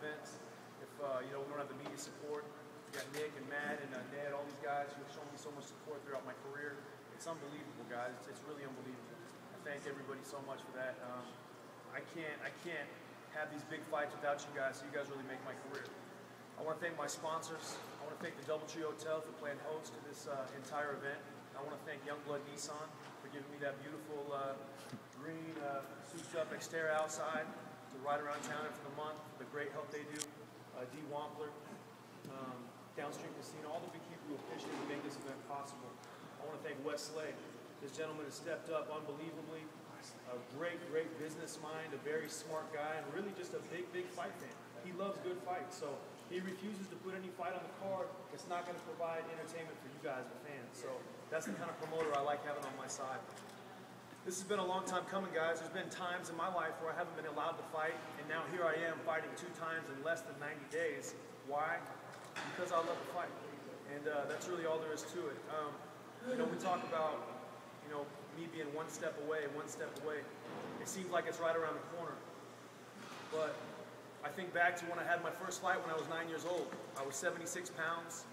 events. If we don't have the media support, we got Nick and Matt and Ned, all these guys who have shown me so much support throughout my career. It's unbelievable, guys. It's really unbelievable. I thank everybody so much for that. I can't have these big fights without you guys, so you guys really make my career. I want to thank my sponsors. I want to thank the DoubleTree Hotel for playing host to this entire event. I want to thank Youngblood Nissan for giving me that beautiful green souped-up exterior outside to ride around town for the month, the great help they do. D. Wampler, Downstream Casino, all the big people who officially make this event possible. I want to thank Wes Slay. This gentleman has stepped up unbelievably. A great, great business mind, a very smart guy, and really just a big, big fight fan. He loves good fights, so he refuses to put any fight on the card that's not going to provide entertainment for you guys, the fans. So that's the kind of promoter I like having on my side. This has been a long time coming, guys. There's been times in my life where I haven't been allowed to fight, and now here I am fighting 2 times in less than 90 days. Why? Because I love to fight, and that's really all there is to it. We talk about, me being one step away. It seems like it's right around the corner, but I think back to when I had my first fight when I was 9 years old. I was 76 pounds.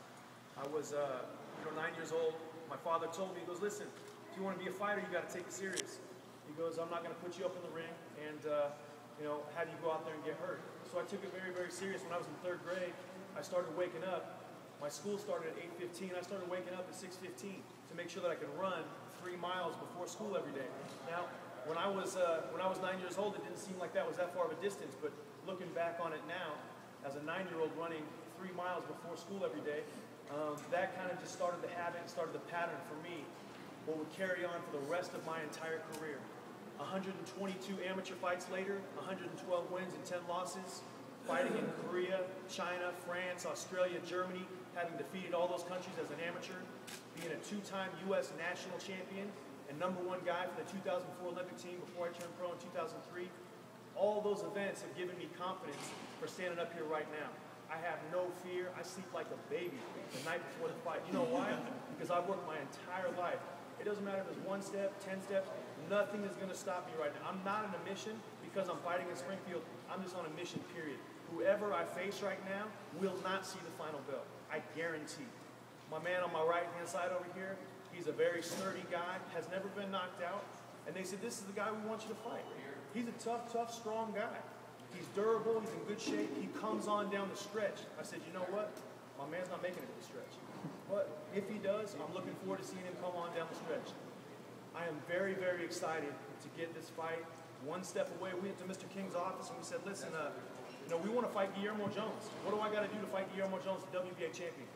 I was, 9 years old. My father told me, he goes, listen, if you want to be a fighter, you got to take it serious. He goes, I'm not going to put you up in the ring and, have you go out there and get hurt. So I took it very, very serious. When I was in 3rd grade, I started waking up. My school started at 8:15. I started waking up at 6:15 to make sure that I could run 3 miles before school every day. Now, when I was 9 years old, it didn't seem like that was that far of a distance, but looking back on it now, as a 9-year-old running 3 miles before school every day, that kind of just started the habit, started the pattern for me, what would carry on for the rest of my entire career. 122 amateur fights later, 112 wins and 10 losses, fighting in Korea, China, France, Australia, Germany, having defeated all those countries as an amateur, being a 2-time U.S. national champion and #1 guy for the 2004 Olympic team before I turned pro in 2003. All those events have given me confidence for standing up here right now. I have no fear. I sleep like a baby the night before the fight. You know why? Because I've worked my entire life. It doesn't matter if it's 1 step, 10 steps, nothing is going to stop me right now. I'm not on a mission because I'm fighting in Springfield. I'm just on a mission, period. Whoever I face right now will not see the final belt. I guarantee. My man on my right-hand side over here, he's a very sturdy guy, has never been knocked out. And they said, this is the guy we want you to fight. He's a tough, strong guy. He's durable, he's in good shape, he comes on down the stretch. I said, you know what? My man's not making it to the stretch. But if he does, I'm looking forward to seeing him come on down the stretch. I am very, very excited to get this fight 1 step away. We went to Mr. King's office and we said, listen, we want to fight Guillermo Jones. What do I got to do to fight Guillermo Jones, the WBA champion?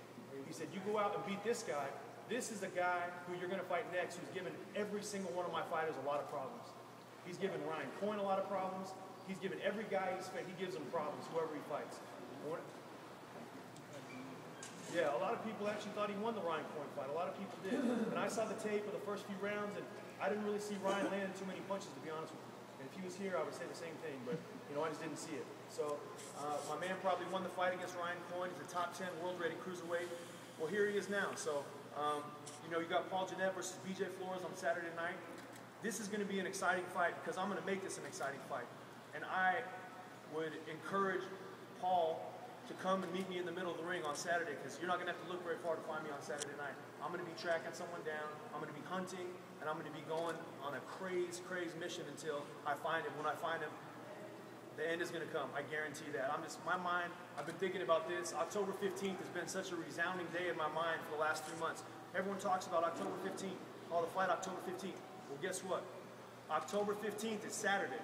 He said, you go out and beat this guy. This is the guy who you're going to fight next, who's given every single one of my fighters a lot of problems. He's given Ryan Coyne a lot of problems. He's given every guy he gives him problems, whoever he fights. Yeah, a lot of people actually thought he won the Ryan Coyne fight. A lot of people did. And I saw the tape of the first few rounds, and I didn't really see Ryan landing too many punches, to be honest with you. And if he was here, I would say the same thing, but, I just didn't see it. So, my man probably won the fight against Ryan Coyne. He's a top 10 world-rated cruiserweight. Well, here he is now. So, you got Paul Jennette versus B.J. Flores on Saturday night. This is going to be an exciting fight because I'm going to make this an exciting fight. And I would encourage Paul to come and meet me in the middle of the ring on Saturday, because you're not going to have to look very far to find me on Saturday night. I'm going to be tracking someone down, I'm going to be hunting, and I'm going to be going on a crazy mission until I find him. When I find him, the end is going to come. I guarantee that. My mind, I've been thinking about this. October 15th has been such a resounding day in my mind for the last 3 months. Everyone talks about October 15th, the fight October 15th. Well, guess what? October 15th is Saturday.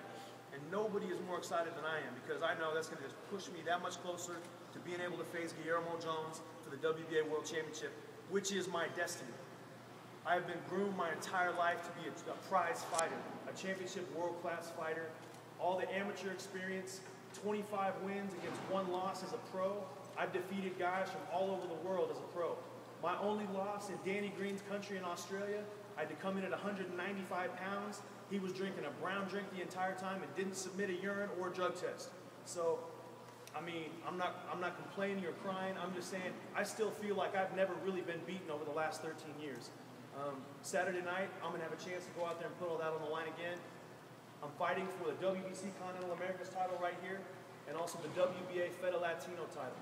And nobody is more excited than I am, because I know that's going to just push me that much closer to being able to face Guillermo Jones for the WBA World Championship, which is my destiny. I have been groomed my entire life to be a prize fighter, a championship world-class fighter. All the amateur experience, 25 wins against 1 loss as a pro. I've defeated guys from all over the world as a pro. My only loss in Danny Green's country in Australia, I had to come in at 195 pounds. He was drinking a brown drink the entire time and didn't submit a urine or a drug test. So, I'm not complaining or crying. I'm just saying I still feel like I've never really been beaten over the last 13 years. Saturday night, I'm going to have a chance to go out there and put all that on the line again. I'm fighting for the WBC Continental Americas title right here. and also the WBA Fed Latino title.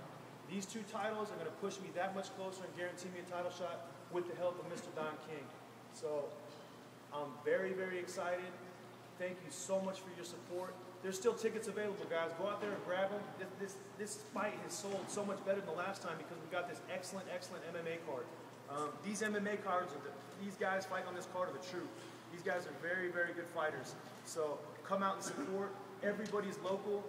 These two titles are going to push me that much closer and guarantee me a title shot with the help of Mr. Don King. So I'm very, very excited. Thank you so much for your support. There's still tickets available, guys. Go out there and grab them. This fight has sold so much better than the last time because we got this excellent, excellent MMA card. These MMA cards, these guys fighting on this card are the truth. These guys are very, very good fighters. So come out and support. Everybody's local.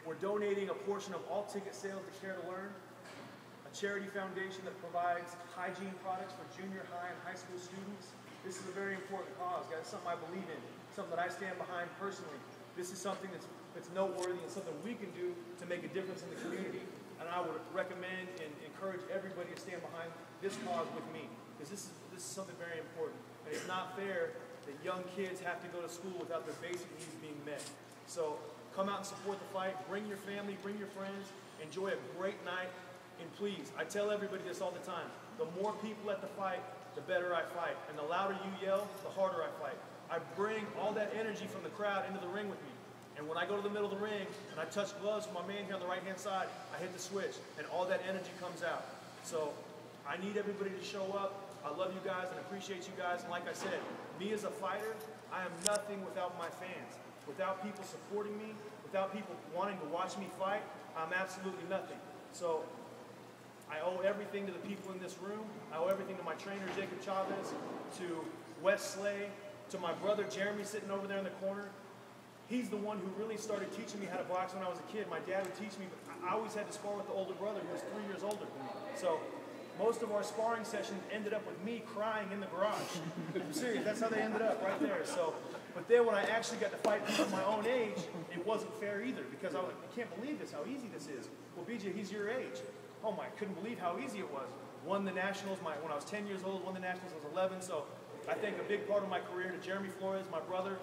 We're donating a portion of all ticket sales to Care to Learn, a charity foundation that provides hygiene products for junior high and high school students. This is a very important cause, guys. It's something I believe in, something that I stand behind personally. This is something that's noteworthy and something we can do to make a difference in the community. And I would recommend and encourage everybody to stand behind this cause with me, because this is something very important. And it's not fair that young kids have to go to school without their basic needs being met. So come out and support the fight. Bring your family, bring your friends. Enjoy a great night. And please, I tell everybody this all the time, the more people at the fight, the better I fight. And the louder you yell, the harder I fight. I bring all that energy from the crowd into the ring with me. And when I go to the middle of the ring and I touch gloves with my man here on the right-hand side, I hit the switch and all that energy comes out. So I need everybody to show up. I love you guys and appreciate you guys. And like I said, me as a fighter, I am nothing without my fans. Without people supporting me, without people wanting to watch me fight, I'm absolutely nothing. So I owe everything to the people in this room. I owe everything to my trainer, Jacob Chavez, to Wes Slay, to my brother, Jeremy, sitting over there in the corner. He's the one who really started teaching me how to box when I was a kid. My dad would teach me, but I always had to spar with the older brother who was 3 years older than me. So most of our sparring sessions ended up with me crying in the garage. I'm serious, that's how they ended up, right there. So, but then when I actually got to fight people my own age, it wasn't fair either, because I was like, I can't believe this, how easy this is. Well, BJ, he's your age. Oh my, I couldn't believe how easy it was. Won the Nationals when I was 10 years old, won the Nationals when I was 11. So I think a big part of my career to Jeremy Flores, my brother.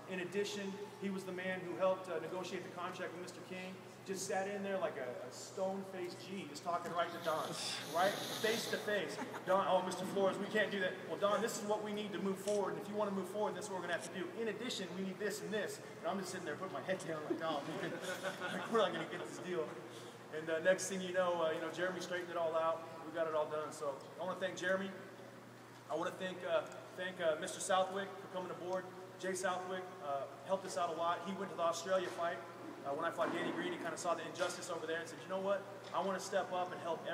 In addition, he was the man who helped negotiate the contract with Mr. King. Just sat in there like a stone-faced G, just talking right to Don, right? Face to face. Don, oh, Mr. Flores, we can't do that. Well, Don, this is what we need to move forward. And if you want to move forward, this is what we're going to have to do. In addition, we need this and this. And I'm just sitting there putting my head down like, oh, man, we're not going to get this deal. And next thing you know, Jeremy straightened it all out. We got it all done. So I want to thank Jeremy. I want to thank Mr. Southwick for coming aboard. Jay Southwick helped us out a lot. He went to the Australia fight. When I fought Danny Green, he kind of saw the injustice over there and said, you know what? I want to step up and help do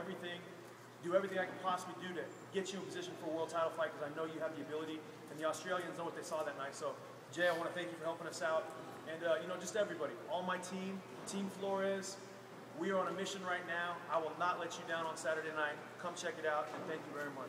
everything I can possibly do to get you in position for a world title fight, because I know you have the ability. And the Australians know what they saw that night. So, Jay, I want to thank you for helping us out. And, just everybody, all my team, Team Flores, we are on a mission right now. I will not let you down on Saturday night. Come check it out, and thank you very much.